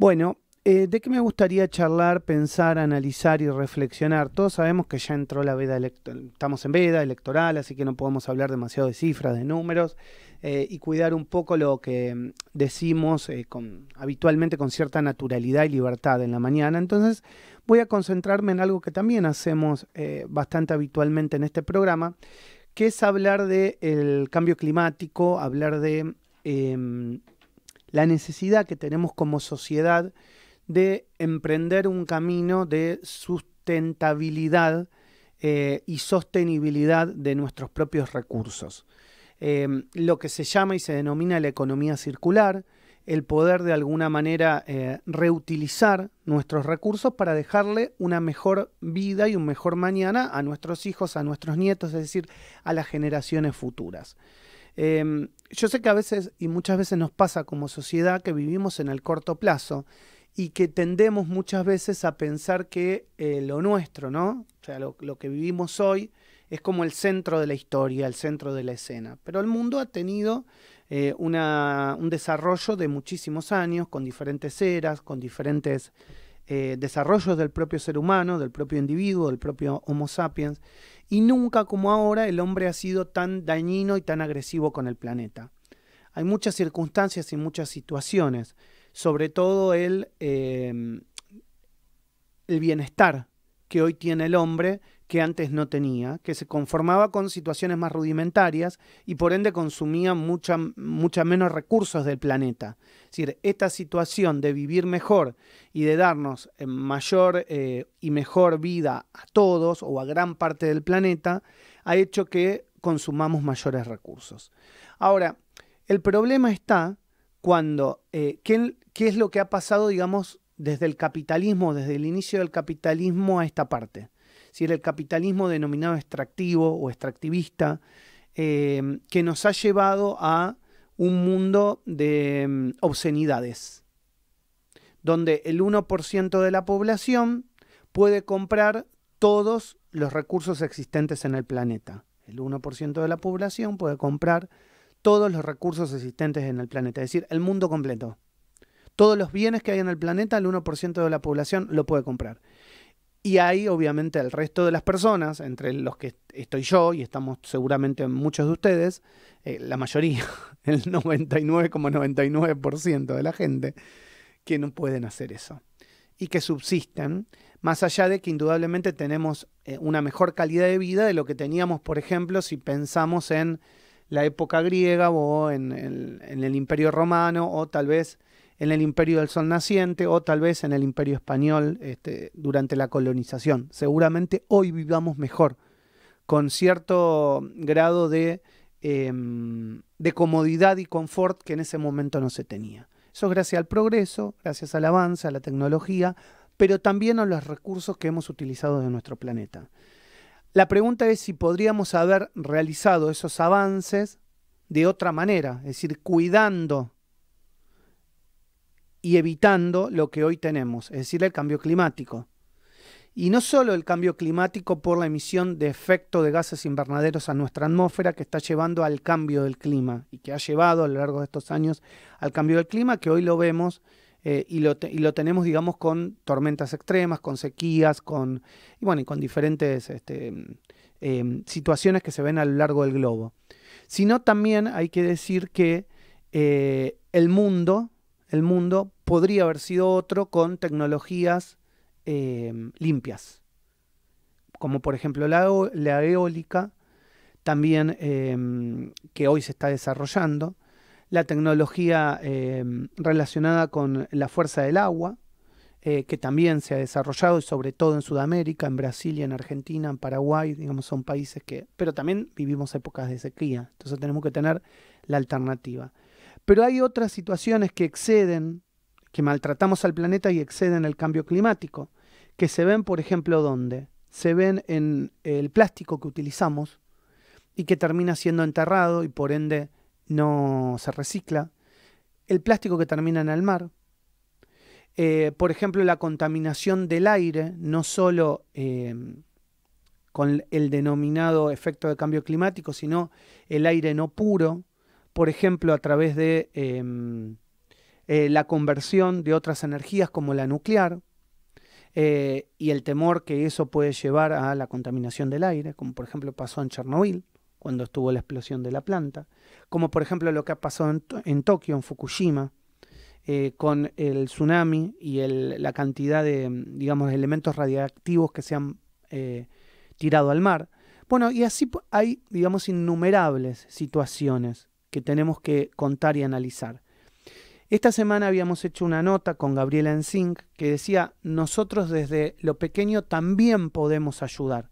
Bueno, ¿de qué me gustaría charlar, pensar, analizar y reflexionar? Todos sabemos que ya entró la veda electoral, estamos en veda electoral, así que no podemos hablar demasiado de cifras, de números, y cuidar un poco lo que decimos habitualmente con cierta naturalidad y libertad en la mañana. Entonces voy a concentrarme en algo que también hacemos bastante habitualmente en este programa, que es hablar del cambio climático, hablar de la necesidad que tenemos como sociedad de emprender un camino de sustentabilidad y sostenibilidad de nuestros propios recursos. Lo que se llama y se denomina la economía circular, el poder de alguna manera reutilizar nuestros recursos para dejarle una mejor vida y un mejor mañana a nuestros hijos, a nuestros nietos, es decir, a las generaciones futuras. Yo sé que a veces y muchas veces nos pasa como sociedad que vivimos en el corto plazo y que tendemos muchas veces a pensar que lo nuestro, ¿no? O sea, lo que vivimos hoy es como el centro de la historia, el centro de la escena. Pero el mundo ha tenido un desarrollo de muchísimos años, con diferentes eras, con diferentes desarrollos del propio ser humano, del propio individuo, del propio Homo sapiens, y nunca como ahora el hombre ha sido tan dañino y tan agresivo con el planeta. Hay muchas circunstancias y muchas situaciones, sobre todo el bienestar que hoy tiene el hombre que antes no tenía, que se conformaba con situaciones más rudimentarias y por ende consumía mucha menos recursos del planeta. Es decir, esta situación de vivir mejor y de darnos mayor y mejor vida a todos o a gran parte del planeta ha hecho que consumamos mayores recursos. Ahora, el problema está cuando, ¿qué es lo que ha pasado, digamos, desde el capitalismo, desde el inicio del capitalismo a esta parte? Si era el capitalismo denominado extractivo o extractivista, que nos ha llevado a un mundo de obscenidades, donde el 1% de la población puede comprar todos los recursos existentes en el planeta. El 1% de la población puede comprar todos los recursos existentes en el planeta, es decir, el mundo completo. Todos los bienes que hay en el planeta, el 1% de la población lo puede comprar. Y hay, obviamente, el resto de las personas, entre los que estoy yo y estamos seguramente muchos de ustedes, la mayoría, el 99,99% de la gente, que no pueden hacer eso. Y que subsisten, más allá de que indudablemente tenemos una mejor calidad de vida de lo que teníamos, por ejemplo, si pensamos en la época griega o en el Imperio Romano o tal vez en el Imperio del Sol Naciente o tal vez en el Imperio Español durante la colonización. Seguramente hoy vivamos mejor, con cierto grado de comodidad y confort que en ese momento no se tenía. Eso es gracias al progreso, gracias al avance, a la tecnología, pero también a los recursos que hemos utilizado de nuestro planeta. La pregunta es si podríamos haber realizado esos avances de otra manera, es decir, cuidando y evitando lo que hoy tenemos, es decir, el cambio climático. Y no solo el cambio climático por la emisión de efecto de gases invernaderos a nuestra atmósfera que está llevando al cambio del clima y que ha llevado a lo largo de estos años al cambio del clima, que hoy lo vemos y lo tenemos, digamos, con tormentas extremas, con sequías, con diferentes situaciones que se ven a lo largo del globo. Sino también hay que decir que el mundo podría haber sido otro con tecnologías limpias, como por ejemplo la eólica, también que hoy se está desarrollando, la tecnología relacionada con la fuerza del agua, que también se ha desarrollado, y sobre todo en Sudamérica, en Brasil y en Argentina, en Paraguay, digamos, son países que... Pero también vivimos épocas de sequía, entonces tenemos que tener la alternativa. Pero hay otras situaciones que exceden, que maltratamos al planeta y exceden el cambio climático, que se ven, por ejemplo, ¿dónde? Se ven en el plástico que utilizamos y que termina siendo enterrado y por ende no se recicla, el plástico que termina en el mar, por ejemplo, la contaminación del aire, no solo con el denominado efecto de cambio climático, sino el aire no puro, por ejemplo, a través de la conversión de otras energías como la nuclear, y el temor que eso puede llevar a la contaminación del aire, como por ejemplo pasó en Chernobyl, cuando estuvo la explosión de la planta, como por ejemplo lo que ha pasado en Tokio, en Fukushima, con el tsunami y la cantidad de, digamos, elementos radiactivos que se han tirado al mar. Bueno, y así hay, digamos, innumerables situaciones que tenemos que contar y analizar. Esta semana habíamos hecho una nota con Gabriela Enzink que decía, nosotros desde lo pequeño también podemos ayudar.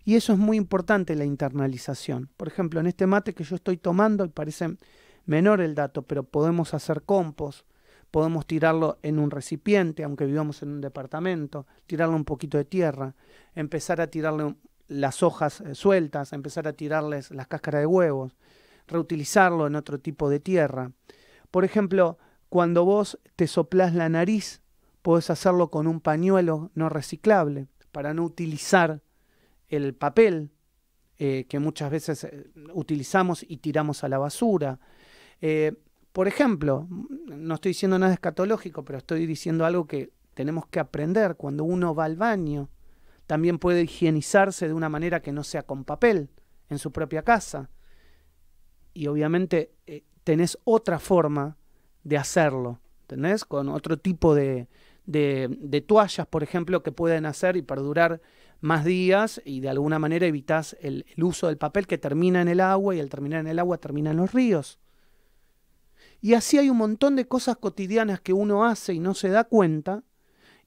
Y eso es muy importante, la internalización. Por ejemplo, en este mate que yo estoy tomando, y parece menor el dato, pero podemos hacer compost, podemos tirarlo en un recipiente, aunque vivamos en un departamento, tirarle un poquito de tierra, empezar a tirarle las hojas sueltas, empezar a tirarles las cáscaras de huevos, reutilizarlo en otro tipo de tierra. Por ejemplo, cuando vos te soplás la nariz, podés hacerlo con un pañuelo no reciclable, para no utilizar el papel que muchas veces utilizamos y tiramos a la basura. Por ejemplo, no estoy diciendo nada escatológico, pero estoy diciendo algo que tenemos que aprender. Cuando uno va al baño, también puede higienizarse de una manera que no sea con papel en su propia casa. Y obviamente tenés otra forma de hacerlo, ¿entendés? Con otro tipo de toallas, por ejemplo, que pueden hacer y perdurar más días, y de alguna manera evitás el uso del papel que termina en el agua, y al terminar en el agua termina en los ríos. Y así hay un montón de cosas cotidianas que uno hace y no se da cuenta,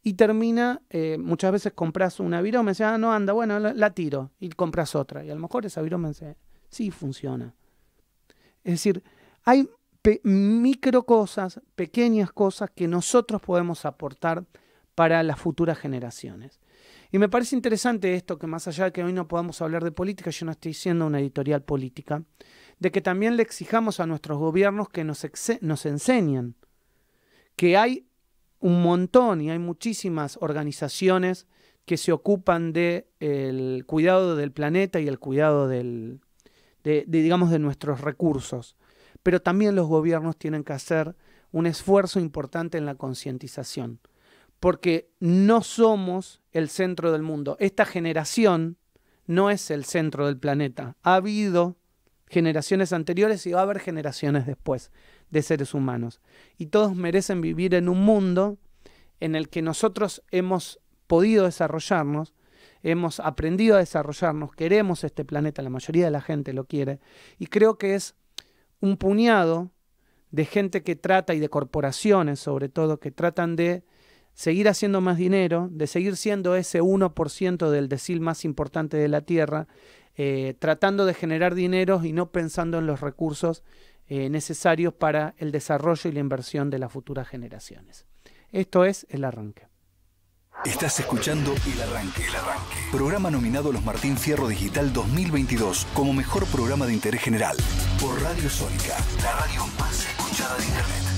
y termina, muchas veces compras una virome, dice, no anda, bueno, la tiro, y compras otra, y a lo mejor esa virome dice, sí funciona. Es decir, hay micro cosas, pequeñas cosas que nosotros podemos aportar para las futuras generaciones. Y me parece interesante esto, que más allá de que hoy no podamos hablar de política, yo no estoy haciendo una editorial política, de que también le exijamos a nuestros gobiernos que nos enseñen que hay un montón y hay muchísimas organizaciones que se ocupan del cuidado del planeta y el cuidado digamos, de nuestros recursos. Pero también los gobiernos tienen que hacer un esfuerzo importante en la concientización, porque no somos el centro del mundo. Esta generación no es el centro del planeta. Ha habido generaciones anteriores y va a haber generaciones después de seres humanos. Y todos merecen vivir en un mundo en el que nosotros hemos podido desarrollarnos, hemos aprendido a desarrollarnos, queremos este planeta, la mayoría de la gente lo quiere, y creo que es un puñado de gente que trata, y de corporaciones sobre todo, que tratan de seguir haciendo más dinero, de seguir siendo ese 1% del decil más importante de la Tierra, tratando de generar dinero y no pensando en los recursos necesarios para el desarrollo y la inversión de las futuras generaciones. Esto es El Arranque. Estás escuchando El Arranque. Programa nominado a los Martín Fierro Digital 2022 como mejor programa de interés general por Radio Sónica, la radio más escuchada de Internet.